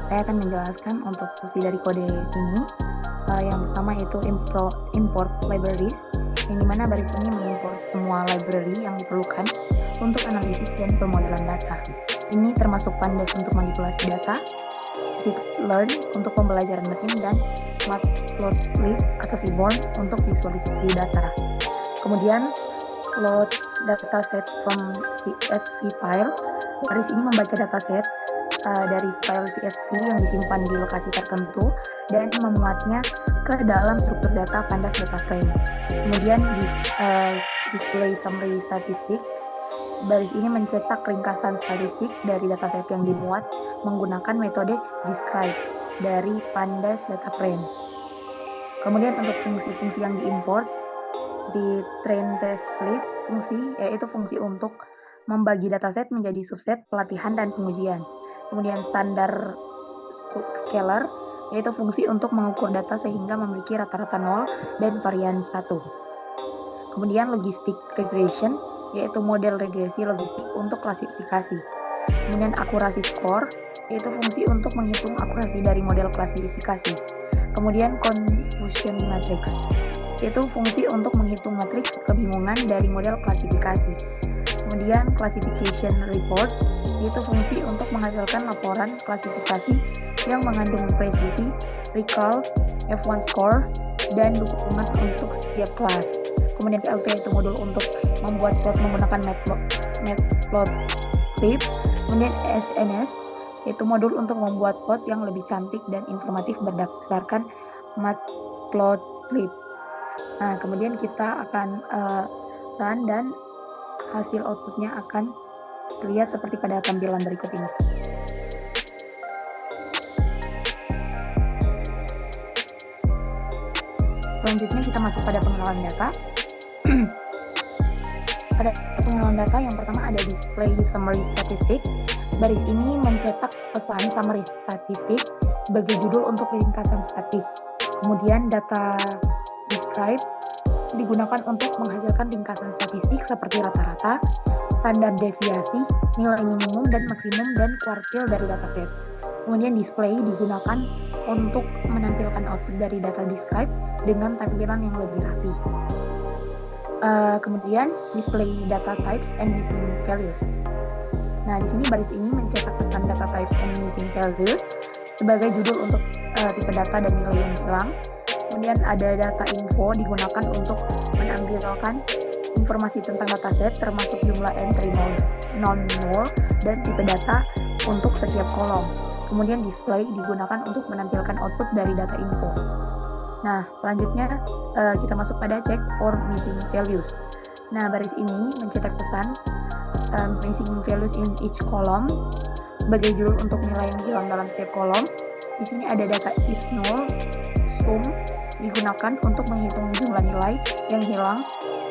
saya akan menjelaskan untuk fungsi dari kode ini. Yang pertama yaitu import libraries, yang dimana baris ini mengimport semua library yang diperlukan untuk analisis dan pemodelan data. Ini termasuk Pandas untuk manipulasi data, Scikit-learn untuk pembelajaran mesin, dan Matplotlib atau Seaborn untuk visualisasi data. Kemudian load dataset from CSV file. Baris ini membaca dataset dari file CSV yang disimpan di lokasi tertentu dan memuatnya ke dalam struktur data Pandas data frame. Kemudian display summary statistik. Baris ini mencetak ringkasan statistik dari dataset yang dimuat menggunakan metode describe dari Pandas data frame. Kemudian untuk fungsi-fungsi yang diimport, di train test list fungsi yaitu fungsi untuk membagi dataset menjadi subset pelatihan dan pengujian. Kemudian standar scalar yaitu fungsi untuk mengukur data sehingga memiliki rata-rata 0 dan varian 1. Kemudian logistic regression yaitu model regresi logistik untuk klasifikasi. Kemudian akurasi score yaitu fungsi untuk menghitung akurasi dari model klasifikasi. Kemudian confusion matrix yaitu fungsi untuk menghitung matriks kebingungan dari model klasifikasi. Kemudian classification report yaitu fungsi untuk menghasilkan laporan klasifikasi yang mengandung presisi, recall, F1 score, dan dukungan untuk setiap kelas. Kemudian PLT yaitu modul untuk membuat plot menggunakan Matplotlib. Kemudian SNS yaitu modul untuk membuat plot yang lebih cantik dan informatif berdasarkan Matplotlib. Nah, kemudian kita akan run dan hasil outputnya akan terlihat seperti pada tampilan berikut ini. Selanjutnya kita masuk pada pengenalan data. Pada pengenalan data yang pertama ada display summary statistik. Baris ini mencetak pesan summary statistik sebagai judul untuk ringkasan statistik. Kemudian data describe digunakan untuk menghasilkan ringkasan statistik seperti rata-rata, standar deviasi, nilai minimum dan maksimum, dan kuartil dari dataset. Kemudian display digunakan untuk menampilkan output dari data describe dengan tampilan yang lebih rapi. Kemudian display data types and missing values. Nah, di sini baris ini mencetak pesan data types and missing values sebagai judul untuk tipe data dan nilai yang hilang. Kemudian ada data info digunakan untuk menampilkan informasi tentang dataset termasuk jumlah entry non-null dan tipe data untuk setiap kolom. Kemudian display digunakan untuk menampilkan output dari data info. Nah, selanjutnya kita masuk pada check for missing values. Nah, baris ini mencetak pesan missing values in each column sebagai judul untuk nilai yang hilang dalam setiap kolom. Di sini ada data is null, sum digunakan untuk menghitung jumlah nilai yang hilang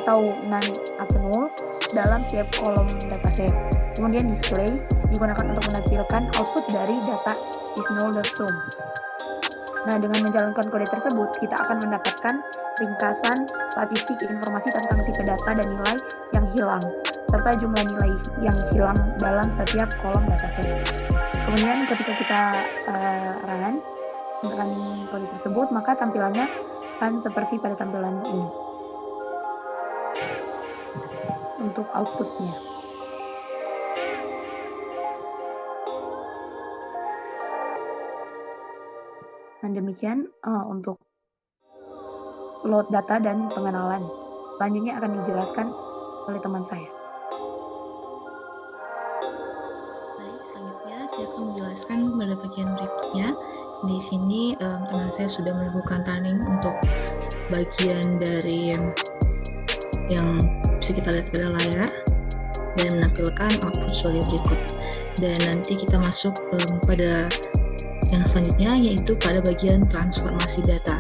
atau non atau null dalam setiap kolom dataset. Kemudian display digunakan untuk menampilkan output dari data is null dan sum. Nah, dengan menjalankan kode tersebut, kita akan mendapatkan ringkasan statistik informasi tentang tipe data dan nilai yang hilang, serta jumlah nilai yang hilang dalam setiap kolom dataset. Kemudian ketika kita run kode tersebut, maka tampilannya akan seperti pada tampilan ini. Untuk outputnya. Dan demikian untuk load data dan pengenalan. Selanjutnya akan dijelaskan oleh teman saya. Baik, selanjutnya saya akan menjelaskan pada bagian berikutnya. Di sini teman saya sudah melakukan running untuk bagian dari yang bisa kita lihat pada layar dan menampilkan output sebagai berikut. Dan nanti kita masuk pada yang selanjutnya, yaitu pada bagian transformasi data.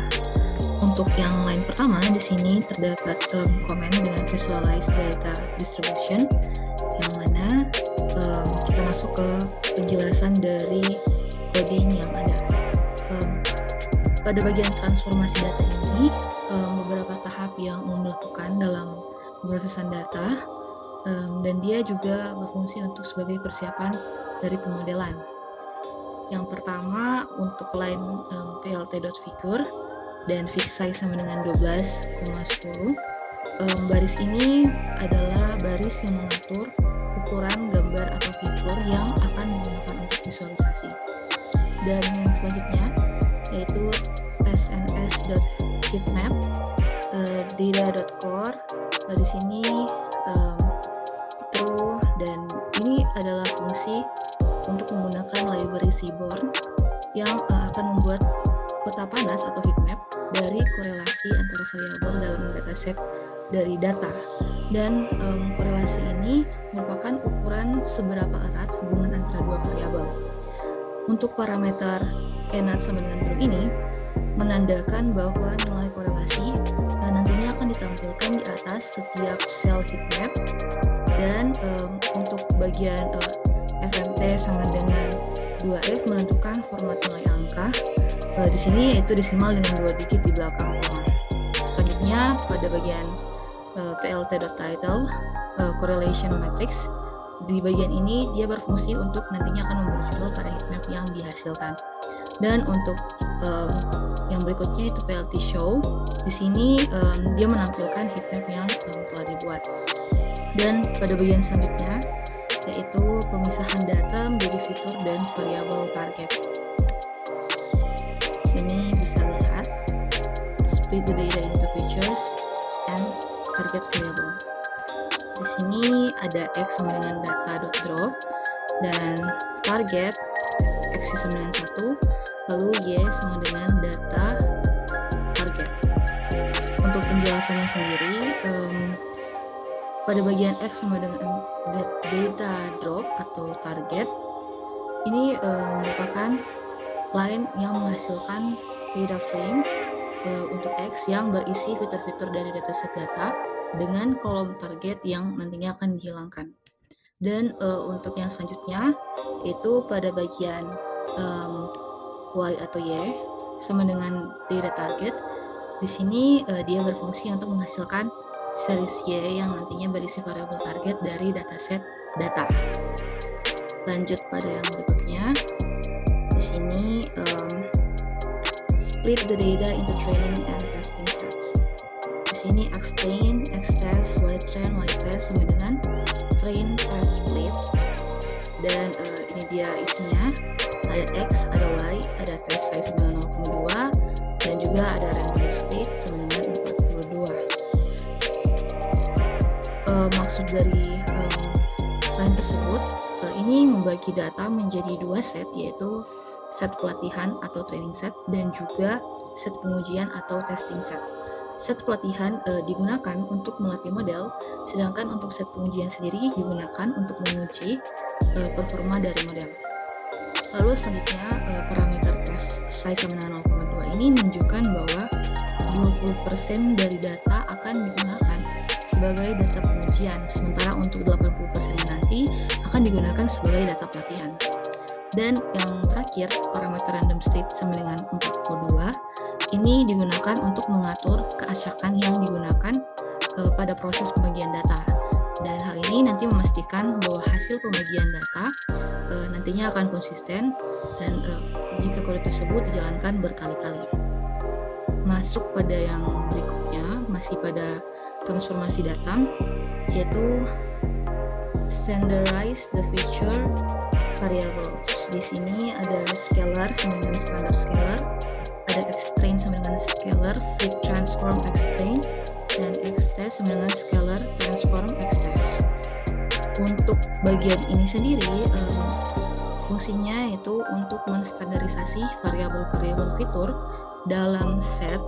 Untuk yang lain pertama, di sini terdapat komen dengan visualize data distribution, yang mana kita masuk ke penjelasan dari coding yang ada. Pada bagian transformasi data ini, beberapa tahap yang melakukan dalam pemrosesan data, dan dia juga berfungsi untuk sebagai persiapan dari pemodelan. Yang pertama untuk line plt.figure dan fix size sama dengan 12,10. Baris ini adalah baris yang mengatur ukuran gambar atau figur yang akan digunakan untuk visualisasi. Dan yang selanjutnya yaitu sns.heatmap data.core. Di sini true, dan ini adalah fungsi untuk menggunakan library Seaborn yang akan membuat peta panas atau heatmap dari korelasi antara variabel dalam dataset dari data. Dan korelasi ini merupakan ukuran seberapa erat hubungan antara dua variabel. Untuk parameter enat sama dengan true ini menandakan bahwa nilai korelasi nantinya akan ditampilkan di atas setiap sel heatmap. Dan untuk bagian FMT sama dengan 2F menentukan format nilai angka. Di sini yaitu desimal dengan 2 digit di belakang koma. Selanjutnya pada bagian plt.title correlation matrix, di bagian ini dia berfungsi untuk nantinya akan memberi judul pada heatmap yang dihasilkan. Dan untuk yang berikutnya itu plt show. Di sini dia menampilkan heatmap yang telah dibuat. Dan pada bagian selanjutnya yaitu pemisahan data menjadi fitur dan variabel target. Di sini bisa lihat split the data into features and target variable. Di sini ada x sama dengan data.drop dan target x sama dengan 1, lalu y sama dengan data target. Untuk penjelasannya sendiri, pada bagian X sama dengan data drop atau target, ini merupakan line yang menghasilkan data frame untuk X yang berisi fitur-fitur dari dataset data dengan kolom target yang nantinya akan dihilangkan. Dan untuk yang selanjutnya yaitu pada bagian Y atau Y sama dengan data target. Di sini dia berfungsi untuk menghasilkan series Y yang nantinya berisi variabel target dari dataset data. Lanjut pada yang berikutnya. Di sini split the data into training and testing sets. Di sini xtrain, xtest, ytrain, ytest sama dengan train test split. Dan ini dia isinya. Ada x, ada y, ada test size sama dengan 0,2 dan juga ada random state sama dengan 42. Maksud dari line tersebut ini membagi data menjadi dua set, yaitu set pelatihan atau training set dan juga set pengujian atau testing set. Set pelatihan digunakan untuk melatih model, sedangkan untuk set pengujian sendiri digunakan untuk menguji performa dari model. Lalu selanjutnya parameter test size sama dengan 0,2 ini menunjukkan bahwa 20% dari data akan digunakan sebagai data pengujian, sementara untuk 80% nanti akan digunakan sebagai data pelatihan. Dan yang terakhir, parameter random state sama dengan 42 ini digunakan untuk mengatur keacakan yang digunakan pada proses pembagian data. Dan hal ini nanti memastikan bahwa hasil pembagian data nantinya akan konsisten dan jika kode tersebut dijalankan berkali-kali. Masuk pada yang berikutnya, masih pada transformasi data, yaitu standardize the feature variables. Di sini ada scalar sama dengan standard scalar, ada xtrain sama dengan scalar fit transform xtrain, dan xtest sama dengan scalar transform xtest. Untuk bagian ini sendiri fungsinya yaitu untuk menstandarisasi variabel-variabel fitur dalam set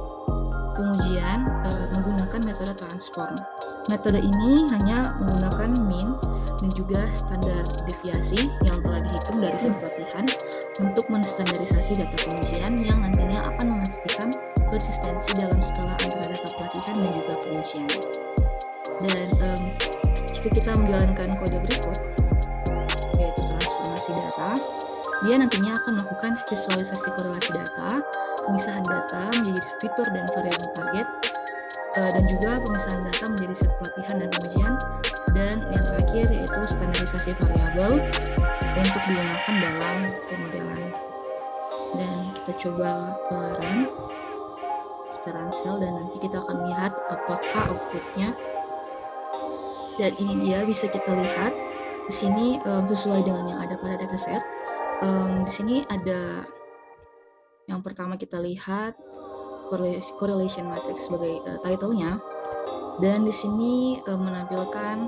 pengujian menggunakan metode transform. Metode ini hanya menggunakan mean dan juga standar deviasi yang telah dihitung dari set pelatihan untuk menstandarisasi data pengujian yang nantinya akan memastikan konsistensi dalam skala antara data pelatihan dan juga pengujian. Dan jika kita menjalankan kode berikut, yaitu transformasi data, dia nantinya akan melakukan visualisasi korelasi data, pemisahan data menjadi fitur dan variabel target, dan juga pemisahan data menjadi set pelatihan dan pengujian, dan yang terakhir yaitu standarisasi variabel untuk digunakan dalam pemodelan kita coba kita run cell dan nanti kita akan lihat apakah outputnya. Dan ini dia, bisa kita lihat di sini sesuai dengan yang ada pada dataset. Di sini ada yang pertama, kita lihat correlation matrix sebagai title-nya, dan di sini menampilkan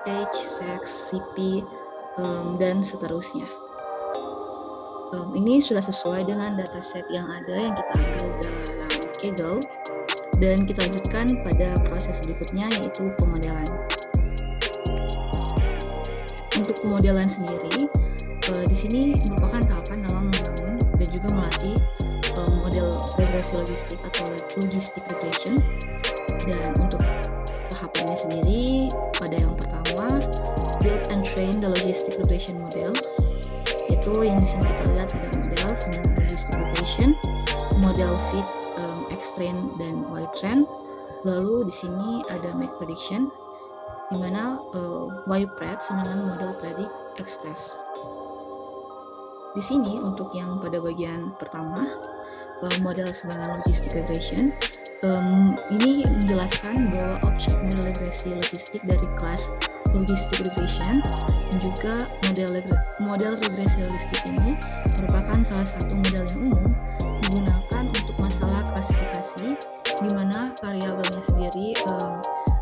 age, sex, CP, dan seterusnya. Ini sudah sesuai dengan dataset yang ada yang kita ambil dalam Kaggle, dan kita lanjutkan pada proses berikutnya, yaitu pemodelan. Untuk pemodelan sendiri, di sini merupakan tahapan dalam membangun dan juga melatih model regresi logistik atau logistic regression. Dan untuk tahapannya sendiri, pada yang pertama, build and train the logistic regression model. Itu yang di sini kita lihat ada model sebenarnya logistic regression, model fit, X-train dan Y-train. Lalu di sini ada make prediction, di mana Y-pred sebenarnya model predict X-test. Di sini untuk yang pada bagian pertama, model sebenarnya logistic regression, ini menjelaskan bahwa objek model regresi logistik dari kelas logistic regression dan juga model regresi logistik ini merupakan salah satu model yang umum digunakan untuk masalah klasifikasi, di mana variabelnya sendiri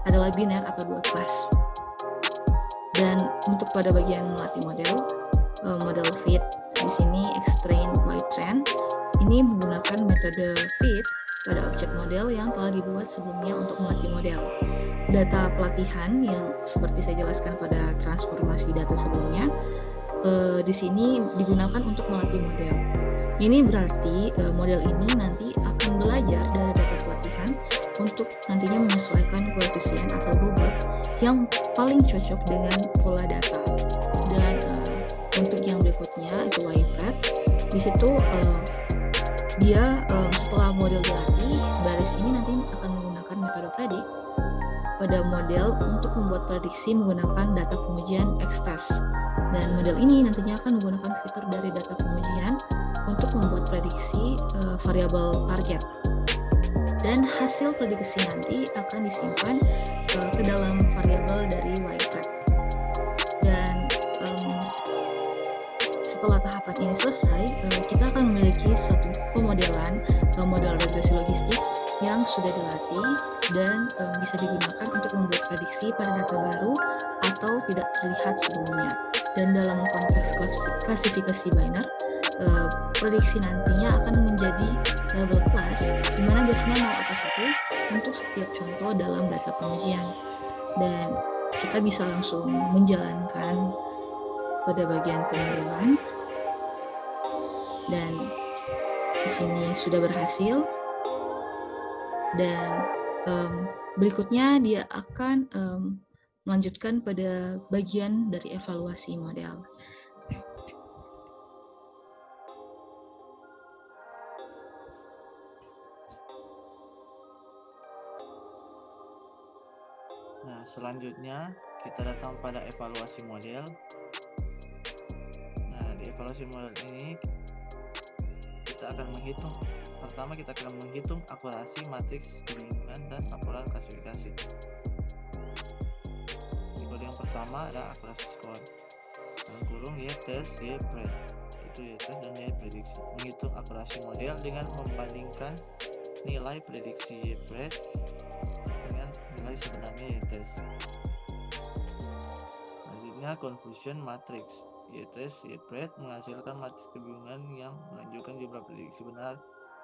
adalah biner atau dua kelas. Dan untuk pada bagian melatih model fit, di sini X-train, Y-train, ini menggunakan metode fit pada objek model yang telah dibuat sebelumnya untuk melatih model. Data pelatihan yang seperti saya jelaskan pada transformasi data sebelumnya, di sini digunakan untuk melatih model. Ini berarti model ini nanti akan belajar dari data pelatihan untuk nantinya menyesuaikan koefisien atau bobot yang paling cocok dengan pola data. Dan untuk yang berikutnya itu Y-pred. Di situ dia setelah model dilatih, baris ini nanti akan menggunakan metode predict pada model untuk membuat prediksi menggunakan data pengujian X-test. Dan model ini nantinya akan menggunakan fitur dari data pengujian untuk membuat prediksi variabel target. Dan hasil prediksi nanti akan disimpan ke dalam variabel dari Y-pred. Dan setelah tahapan ini selesai, kita akan memiliki suatu pemodelan model regresi logistik yang sudah dilatih dan bisa digunakan untuk membuat prediksi pada data baru atau tidak terlihat sebelumnya. Dan dalam konteks klasifikasi biner, prediksi nantinya akan menjadi label class, di mana biasanya 0 atau 1 untuk setiap contoh dalam data pengujian. Dan kita bisa langsung menjalankan pada bagian pemodelan, dan di sini sudah berhasil. Dan berikutnya dia akan melanjutkan pada bagian dari evaluasi model. Nah, selanjutnya kita datang pada evaluasi model. Nah, di evaluasi model ini kita akan menghitung. Pertama, kita akan menghitung akurasi matriks kebingungan dan laporan klasifikasi. Metode yang pertama adalah akurasi skor. Dalam kurung Y-test, Y-pred. Itu Y-test dan Y-prediksi. Menghitung akurasi model dengan membandingkan nilai prediksi Y-pred dengan nilai sebenarnya Y-test. Selanjutnya, confusion matrix. Y-test, Y-pred menghasilkan matriks kebingungan yang menunjukkan jumlah prediksi benar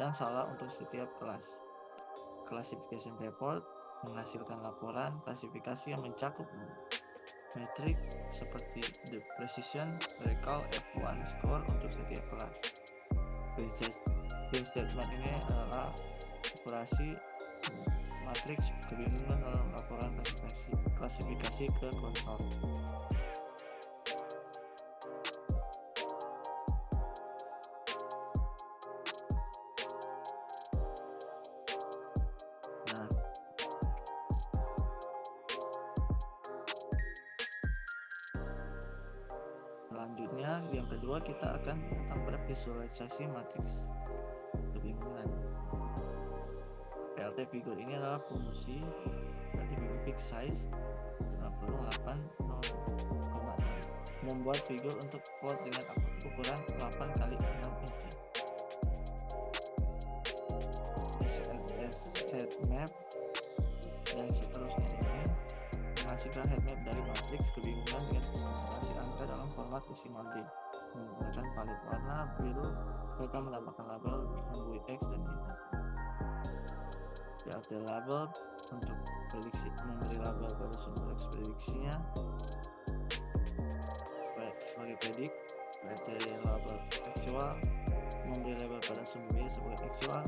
dan salah untuk setiap kelas. Classification report menghasilkan laporan klasifikasi yang mencakup metrik seperti the precision, recall, F1 score untuk setiap kelas. Bin statement ini adalah akurasi matriks kebingungan dalam laporan klasifikasi ke konsol. Nah, selanjutnya yang kedua kedua kita akan datang pada visualisasi matriks kebingungan. PLT figur ini adalah fungsi PLT figur fixed size 98,6 membuat figur untuk plot dengan ukuran 8 kali 6 inci. SLS head map dan seterusnya ini menghasilkan head map dari matriks kebingungan dengan representasi angka dalam format desimal D menggunakan palet warna biru. Mereka menambahkan label memberi X dan Y. PLT label untuk prediksi memberi label pada sumber X prediksinya sebagai predik. PLT label actual memberi label pada sumber Y sebagai actual.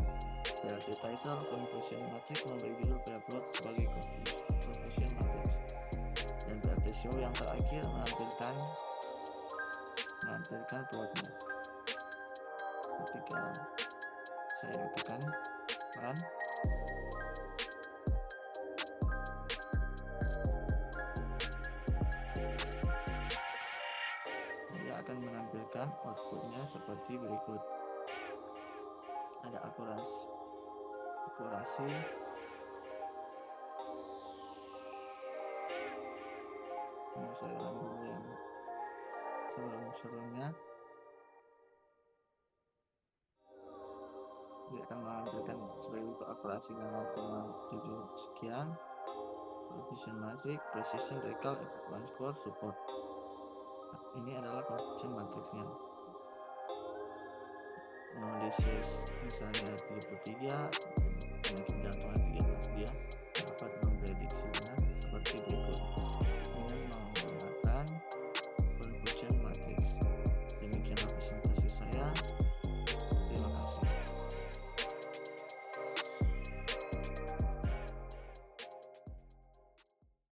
PLT title confusion matrix memberi judul pada plot sebagai confusion matrix. Dan PLT show yang terakhir menampilkan plotnya. Ketika saya tekan run, dia akan menampilkan outputnya seperti berikut. Ada akurasi saya ulang dulu yang sebelum-sebelumnya. Dia akan menampilkan sebagai bentuk akurasi 0,7 sekian, confusion matrix, precision, recall, advanced score, support. Ini adalah confusion matrixnya. This is misalnya 73, penyakit jantung